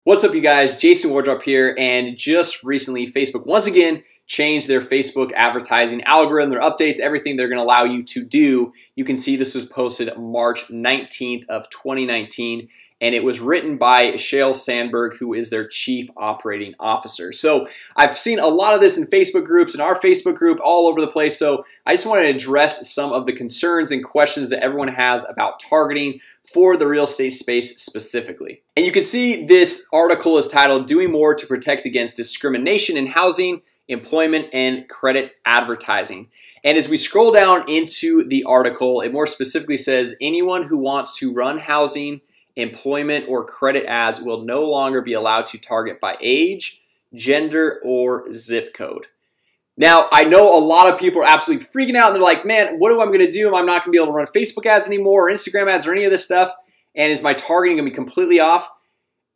What's up, you guys? Jason Wardrop here, and just recently Facebook once again changed their Facebook advertising algorithm, their updates, everything they're going to allow you to do. You can see this was posted March 19th of 2019, and it was written by Sheryl Sandberg, who is their Chief Operating Officer. So I've seen a lot of this in Facebook groups, in our Facebook group, all over the place. So I just wanted to address some of the concerns and questions that everyone has about targeting for the real estate space specifically. And you can see this article is titled "Doing More to Protect Against Discrimination in Housing, Employment, and Credit Advertising." And as we scroll down into the article, it more specifically says anyone who wants to run housing, employment, or credit ads will no longer be allowed to target by age, gender, or zip code. Now, I know a lot of people are absolutely freaking out and they're like, man, what am I gonna do? I'm not gonna be able to run Facebook ads anymore, or Instagram ads, or any of this stuff. And is my targeting gonna be completely off?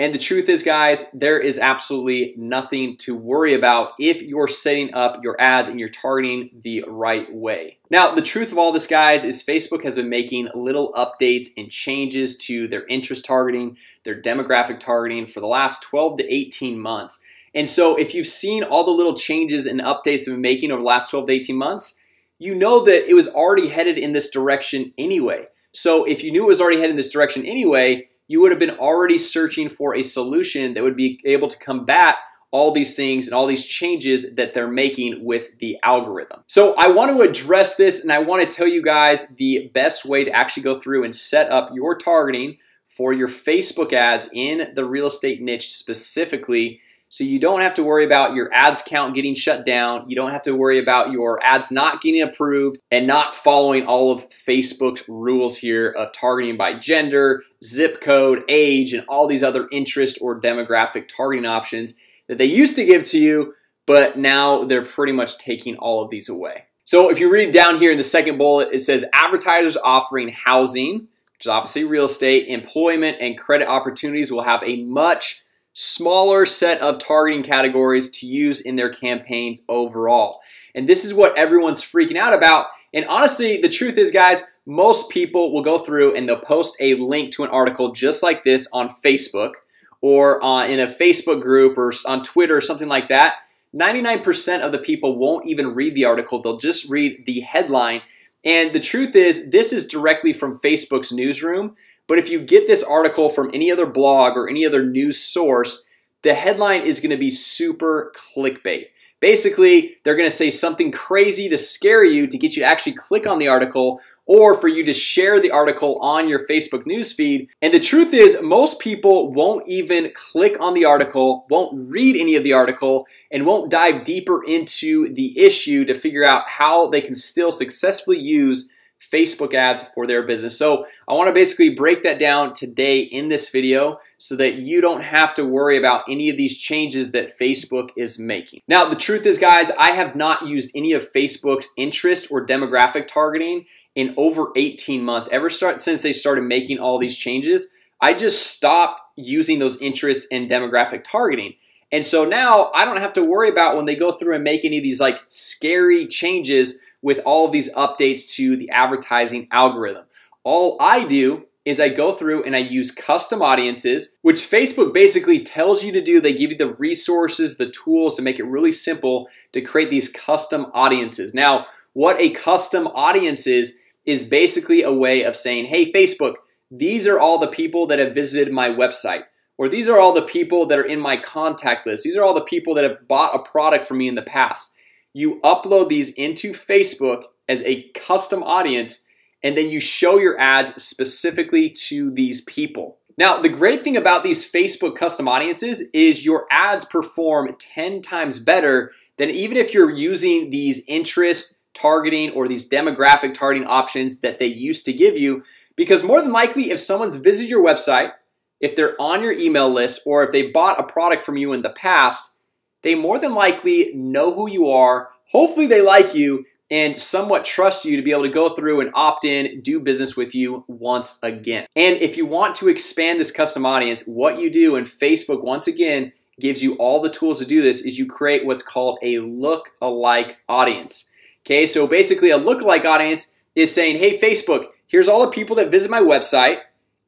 And the truth is, guys, there is absolutely nothing to worry about if you're setting up your ads and you're targeting the right way. Now, the truth of all this, guys, is Facebook has been making little updates and changes to their interest targeting, their demographic targeting for the last 12 to 18 months. And so if you've seen all the little changes and updates they've been making over the last 12 to 18 months, you know that it was already headed in this direction anyway. So if you knew it was already headed in this direction anyway, you would have been already searching for a solution that would be able to combat all these things and all these changes that they're making with the algorithm. So I want to address this, and I want to tell you guys the best way to actually go through and set up your targeting for your Facebook ads in the real estate niche specifically, so you don't have to worry about your ads count getting shut down. You don't have to worry about your ads not getting approved and not following all of Facebook's rules here of targeting by gender, zip code, age, and all these other interest or demographic targeting options that they used to give to you, but now they're pretty much taking all of these away. So if you read down here in the second bullet, it says advertisers offering housing, which is obviously real estate, employment, and credit opportunities will have a much smaller set of targeting categories to use in their campaigns overall. And this is what everyone's freaking out about. And honestly, the truth is, guys, most people will go through and they'll post a link to an article just like this on Facebook or in a Facebook group or on Twitter or something like that. 99% of the people won't even read the article. They'll just read the headline. And the truth is, this is directly from Facebook's newsroom. But if you get this article from any other blog or any other news source, the headline is going to be super clickbait. Basically, they're going to say something crazy to scare you to get you to actually click on the article, or for you to share the article on your Facebook newsfeed. And the truth is, most people won't even click on the article, won't read any of the article, and won't dive deeper into the issue to figure out how they can still successfully use Facebook ads for their business. So I want to basically break that down today in this video so that you don't have to worry about any of these changes that Facebook is making. Now, the truth is, guys, I have not used any of Facebook's interest or demographic targeting in over 18 months. Since they started making all these changes, I just stopped using those interest and demographic targeting. And so now I don't have to worry about when they go through and make any of these like scary changes with all of these updates to the advertising algorithm. All I do is I go through and I use custom audiences, which Facebook basically tells you to do. They give you the resources, the tools to make it really simple to create these custom audiences. Now, what a custom audience is basically a way of saying, hey, Facebook, these are all the people that have visited my website, or these are all the people that are in my contact list. These are all the people that have bought a product from me in the past. You upload these into Facebook as a custom audience, and then you show your ads specifically to these people. Now, the great thing about these Facebook custom audiences is your ads perform 10 times better than even if you're using these interest targeting or these demographic targeting options that they used to give you, because more than likely, if someone's visited your website, if they're on your email list, or if they bought a product from you in the past, they more than likely know who you are. Hopefully they like you and somewhat trust you to be able to go through and opt in, do business with you once again. And if you want to expand this custom audience, what you do, and Facebook once again gives you all the tools to do this, is you create what's called a look-alike audience. Okay, so basically a look-alike audience is saying, hey, Facebook, here's all the people that visit my website,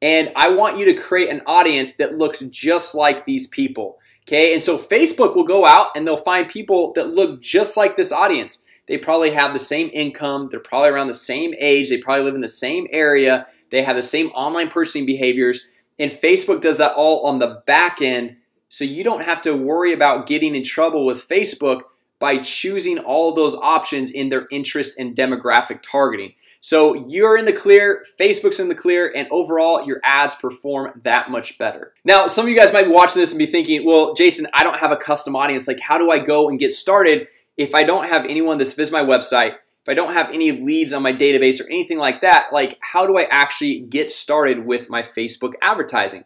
and I want you to create an audience that looks just like these people. Okay, and so Facebook will go out and they'll find people that look just like this audience. They probably have the same income, they're probably around the same age, they probably live in the same area, they have the same online purchasing behaviors, and Facebook does that all on the back end, so you don't have to worry about getting in trouble with Facebook by choosing all of those options in their interest and demographic targeting. So you're in the clear, Facebook's in the clear, and overall your ads perform that much better. Now, some of you guys might be watching this and be thinking, well, Jason, I don't have a custom audience. Like, how do I go and get started if I don't have anyone that's visited my website, if I don't have any leads on my database or anything like that? Like, how do I actually get started with my Facebook advertising?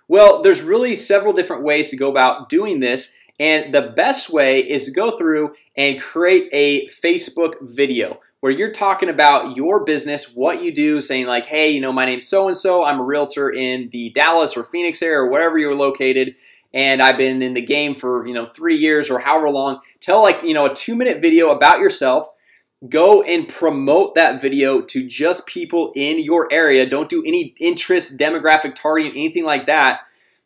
Well, there's really several different ways to go about doing this, and the best way is to go through and create a Facebook video where you're talking about your business, what you do, saying like, hey, you know, my name's so-and-so, I'm a realtor in the Dallas or Phoenix area or wherever you're located, and I've been in the game for 3 years or however long. Tell like a 2-minute video about yourself. Go and promote that video to just people in your area. Don't do any interest, demographic targeting, anything like that.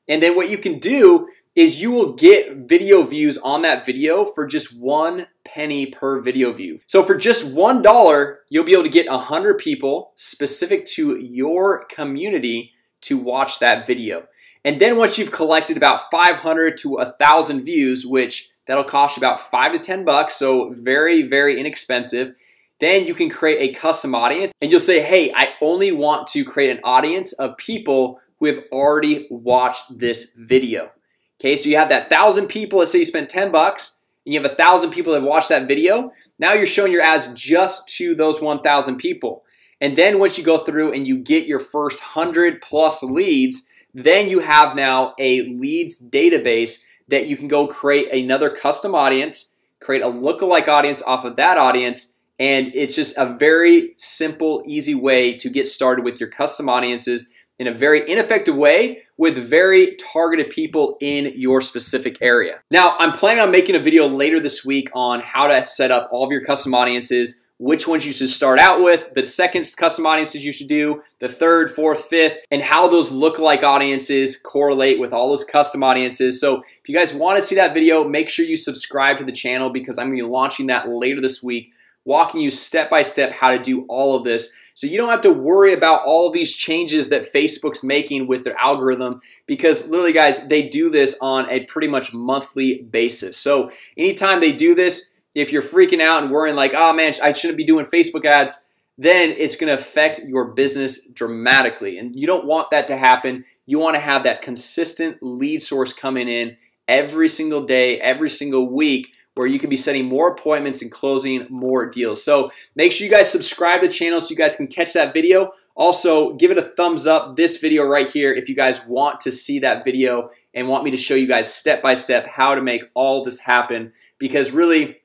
And then what you can do is you will get video views on that video for just 1 penny per video view. So for just $1, you'll be able to get 100 people specific to your community to watch that video. And then once you've collected about 500 to 1,000 views, which that'll cost you about $5 to $10, so very, very inexpensive, then you can create a custom audience and you'll say, hey, I only want to create an audience of people who have already watched this video. Okay, so you have that 1,000 people, let's say you spent $10 and you have 1,000 people that have watched that video. Now you're showing your ads just to those 1,000 people. And then once you go through and you get your first 100 plus leads, then you have now a leads database that you can go create another custom audience, create a lookalike audience off of that audience, and it's just a very simple, easy way to get started with your custom audiences in a very ineffective way with very targeted people in your specific area. Now, I'm planning on making a video later this week on how to set up all of your custom audiences, which ones you should start out with, the second custom audiences you should do, the third, fourth, fifth, and how those lookalike audiences correlate with all those custom audiences. So if you guys want to see that video, make sure you subscribe to the channel because I'm going to be launching that later this week, walking you step by step how to do all of this. So you don't have to worry about all of these changes that Facebook's making with their algorithm because literally, guys, they do this on a pretty much monthly basis. So anytime they do this, if you're freaking out and worrying like, oh man, I shouldn't be doing Facebook ads, then it's going to affect your business dramatically. And you don't want that to happen. You want to have that consistent lead source coming in every single day, every single week, where you can be setting more appointments and closing more deals. So make sure you guys subscribe to the channel so you guys can catch that video. Also, give it a thumbs up, this video right here, if you guys want to see that video and want me to show you guys step by step how to make all this happen, because really,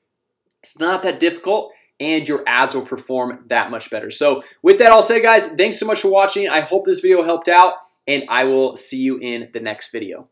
it's not that difficult and your ads will perform that much better. So with that all said, guys, thanks so much for watching. I hope this video helped out and I will see you in the next video.